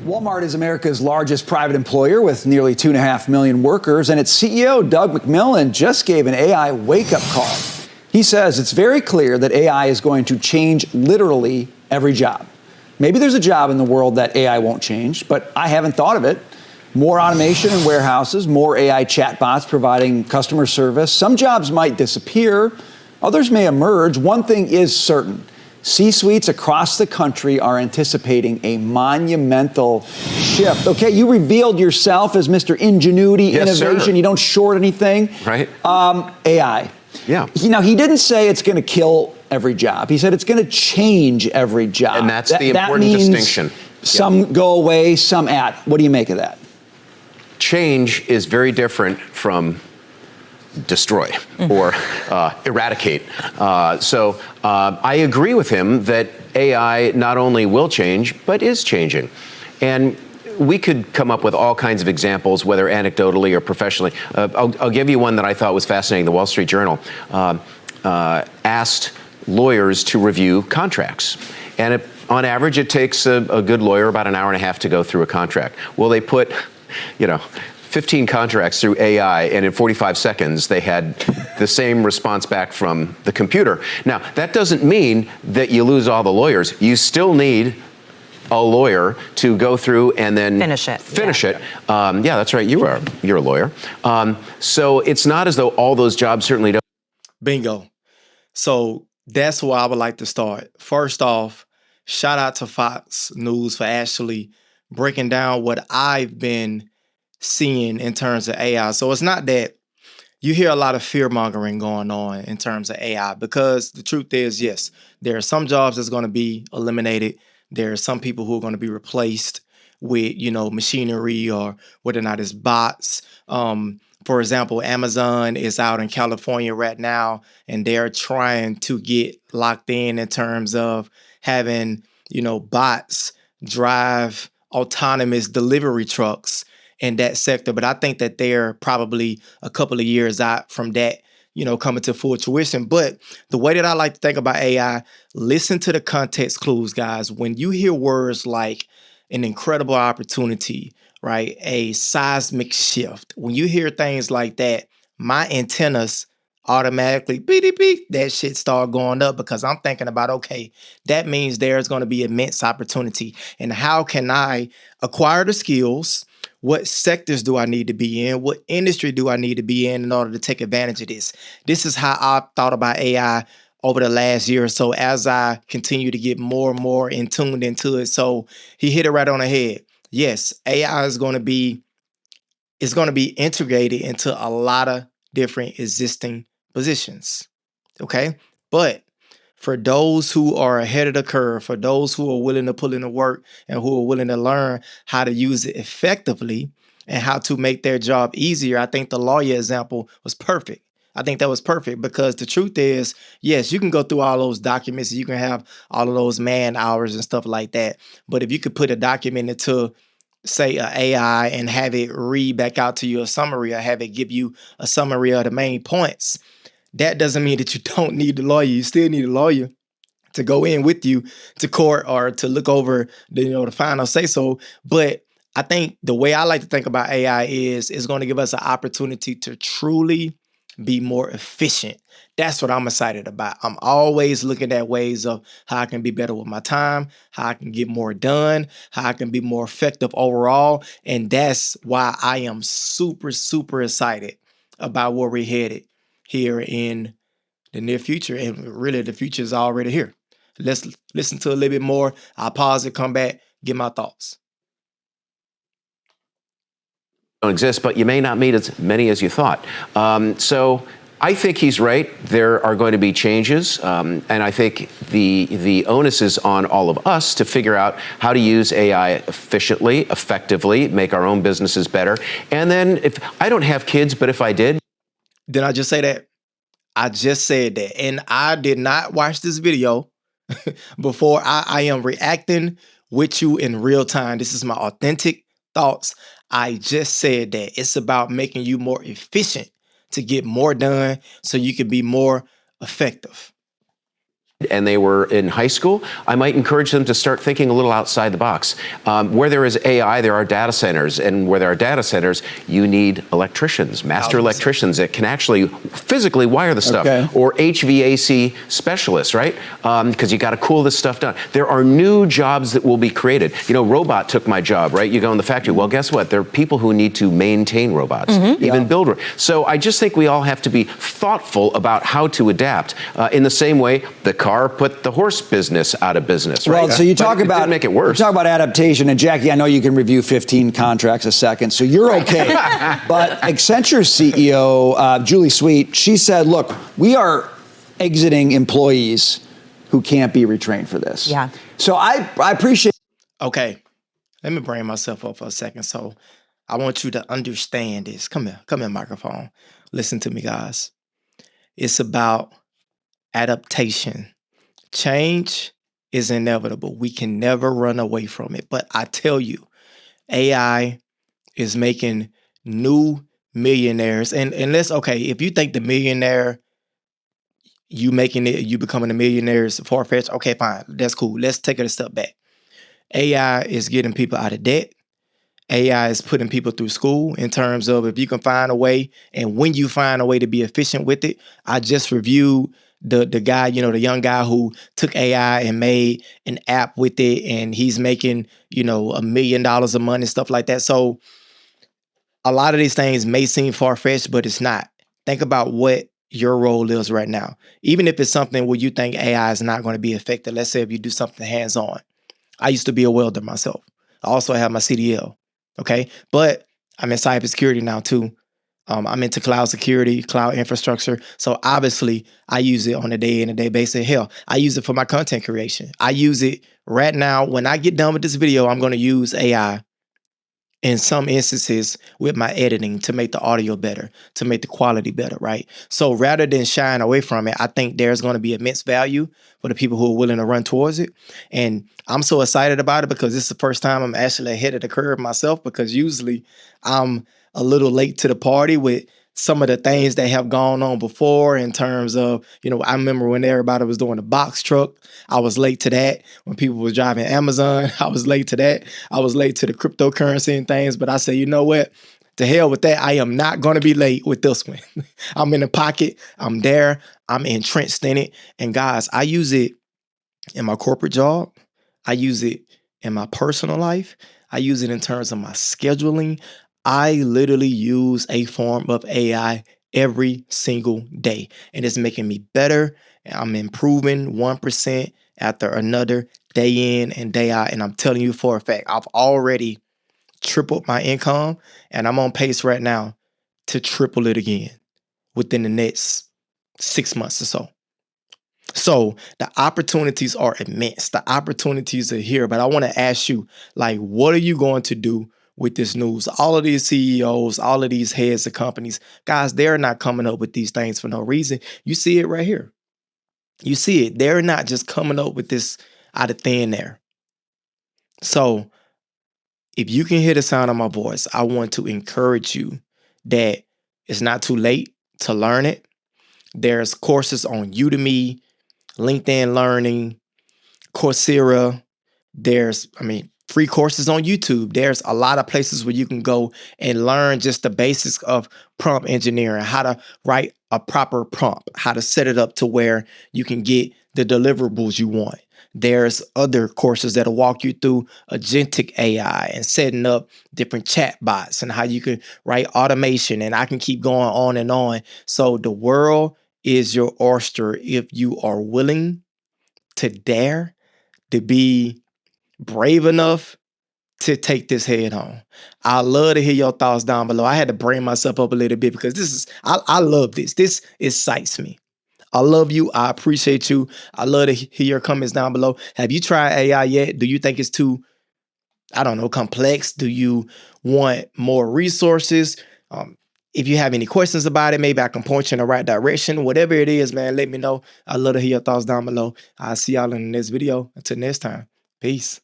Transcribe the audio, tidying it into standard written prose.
Walmart is America's largest private employer with nearly 2.5 million workers, and its CEO, Doug McMillon, just gave an AI wake-up call. He says it's very clear that AI is going to change literally every job. Maybe there's a job in the world that AI won't change, but I haven't thought of it. More automation in warehouses, more AI chatbots providing customer service. Some jobs might disappear, others may emerge. One thing is certain. C-suites across the country are anticipating a monumental shift. Okay, you revealed yourself as Mr. Ingenuity, yes, Innovation. Sir. You don't short anything. Right. AI. Yeah. He didn't say it's going to kill every job. He said it's going to change every job. And that's the important distinction. Some go away, some add. What do you make of that? Change is very different from destroy or eradicate. So I agree with him that AI not only will change, but is changing. And we could come up with all kinds of examples, whether anecdotally or professionally. I'll give you one that I thought was fascinating. The Wall Street Journal asked lawyers to review contracts. And on average, it takes a good lawyer about an hour and a half to go through a contract. Well, they put 15 contracts through AI, and in 45 seconds, they had the same response back from the computer. Now, that doesn't mean that you lose all the lawyers. You still need a lawyer to go through and then finish it. Yeah, that's right. You're a lawyer. So it's not as though all those jobs certainly don't. Bingo. So that's where I would like to start. First off, shout out to Fox News for actually breaking down what I've been seeing in terms of AI. So it's not that you hear a lot of fear mongering going on in terms of AI, because the truth is, yes, there are some jobs that's going to be eliminated. There are some people who are going to be replaced with, machinery, or whether or not it's bots. For example, Amazon is out in California right now, and they're trying to get locked in terms of having, bots drive autonomous delivery trucks in that sector. But I think that they're probably a couple of years out from that, coming to full fruition. But the way that I like to think about AI, listen to the context clues, guys. When you hear words like an incredible opportunity, right, a seismic shift, when you hear things like that, my antennas automatically, beep, beep, beep, that shit start going up, because I'm thinking about, okay, that means there's going to be immense opportunity. And how can I acquire the skills? What sectors do I need to be in? What industry do I need to be in order to take advantage of this? This is how I thought about AI over the last year or so as I continue to get more and more in tuned into it. So he hit it right on the head. Yes, AI is going to be integrated into a lot of different existing positions. Okay. But for those who are ahead of the curve, for those who are willing to put in the work and who are willing to learn how to use it effectively and how to make their job easier, I think the lawyer example was perfect. I think that was perfect, because the truth is, yes, you can go through all those documents, you can have all of those man hours and stuff like that. But if you could put a document into, say, an AI and have it read back out to you a summary, or have it give you a summary of the main points, that doesn't mean that you don't need the lawyer. You still need a lawyer to go in with you to court or to look over the final say so. But I think the way I like to think about AI is it's going to give us an opportunity to truly be more efficient. That's what I'm excited about. I'm always looking at ways of how I can be better with my time, how I can get more done, how I can be more effective overall. And that's why I am super, super excited about where we're headed here in the near future. And really, the future is already here. Let's listen to a little bit more. I'll pause it, come back, get my thoughts. Don't exist, but you may not meet as many as you thought. So I think he's right. There are going to be changes, and I think the onus is on all of us to figure out how to use AI efficiently, effectively, make our own businesses better. And then, if I don't have kids, but if I did. Did I just say that? I just said that. And I did not watch this video before. I am reacting with you in real time. This is my authentic thoughts. I just said that it's about making you more efficient to get more done so you can be more effective. and they were in high school, I might encourage them to start thinking a little outside the box. Where there is AI, there are data centers, and where there are data centers, you need electricians, master electricians that can actually physically wire the stuff, or HVAC specialists, right? Because you got to cool this stuff down. There are new jobs that will be created. You know, robot took my job, right? You go in the factory. Well, guess what? There are people who need to maintain robots, even build. So I just think we all have to be thoughtful about how to adapt. In the same way, the car put the horse business out of business, right? Well, so you talk about make it worse. You talk about adaptation, and Jackie, I know you can review 15 contracts a second, so you're okay. But Accenture's CEO, Julie Sweet, she said, "Look, we are exiting employees who can't be retrained for this." Yeah. So I appreciate. Okay, let me bring myself up for a second. So I want you to understand this. Come here, microphone. Listen to me, guys. It's about adaptation. Change is inevitable. We can never run away from it. But I tell you, AI is making new millionaires. And let's, okay, if you think the millionaire, you becoming a millionaire is far-fetched, okay, fine. That's cool. Let's take it a step back. AI is getting people out of debt. AI is putting people through school in terms of if you can find a way, and when you find a way to be efficient with it. I just reviewed the guy, you know, the young guy who took AI and made an app with it, and he's making, you know, $1 million a month and stuff like that. So a lot of these things may seem far-fetched, but it's not. Think about what your role is right now. Even if it's something where you think AI is not going to be effective. Let's say if you do something hands-on. I used to be a welder myself. I also have my CDL. Okay, but I'm in cybersecurity now too. I'm into cloud security, cloud infrastructure. So obviously, I use it on a day-in-a-day basis. Hell, I use it for my content creation. I use it right now. When I get done with this video, I'm going to use AI in some instances with my editing to make the audio better, to make the quality better, right? So rather than shying away from it, I think there's going to be immense value for the people who are willing to run towards it. And I'm so excited about it because this is the first time I'm actually ahead of the curve myself, because usually I'm a little late to the party with some of the things that have gone on before in terms of, you know, I remember when everybody was doing the box truck, I was late to that. When people were driving Amazon, I was late to that. I was late to the cryptocurrency and things, but I said, you know what? To hell with that. I am not going to be late with this one. I'm in the pocket. I'm there. I'm entrenched in it. And guys, I use it in my corporate job. I use it in my personal life. I use it in terms of my scheduling. I literally use a form of AI every single day, and it's making me better. I'm improving 1% after another, day in and day out. And I'm telling you for a fact, I've already tripled my income, and I'm on pace right now to triple it again within the next 6 months or so. So the opportunities are immense. The opportunities are here. But I want to ask you, like, what are you going to do with this news? All of these CEOs, all of these heads of companies, guys, they're not coming up with these things for no reason. You see it right here. You see it. They're not just coming up with this out of thin air. So if you can hear the sound of my voice, I want to encourage you that it's not too late to learn it. There's courses on Udemy, LinkedIn Learning, Coursera. There's, free courses on YouTube. There's a lot of places where you can go and learn just the basics of prompt engineering, how to write a proper prompt, how to set it up to where you can get the deliverables you want. There's other courses that'll walk you through agentic AI and setting up different chat bots and how you can write automation. And I can keep going on and on. So the world is your oyster if you are willing to dare to be brave enough to take this head on. I love to hear your thoughts down below. I had to bring myself up a little bit because I love this. This excites me. I love you. I appreciate you. I love to hear your comments down below. Have you tried AI yet? Do you think it's too, complex? Do you want more resources? If you have any questions about it, maybe I can point you in the right direction. Whatever it is, man, let me know. I love to hear your thoughts down below. I'll see y'all in the next video. Until next time, peace.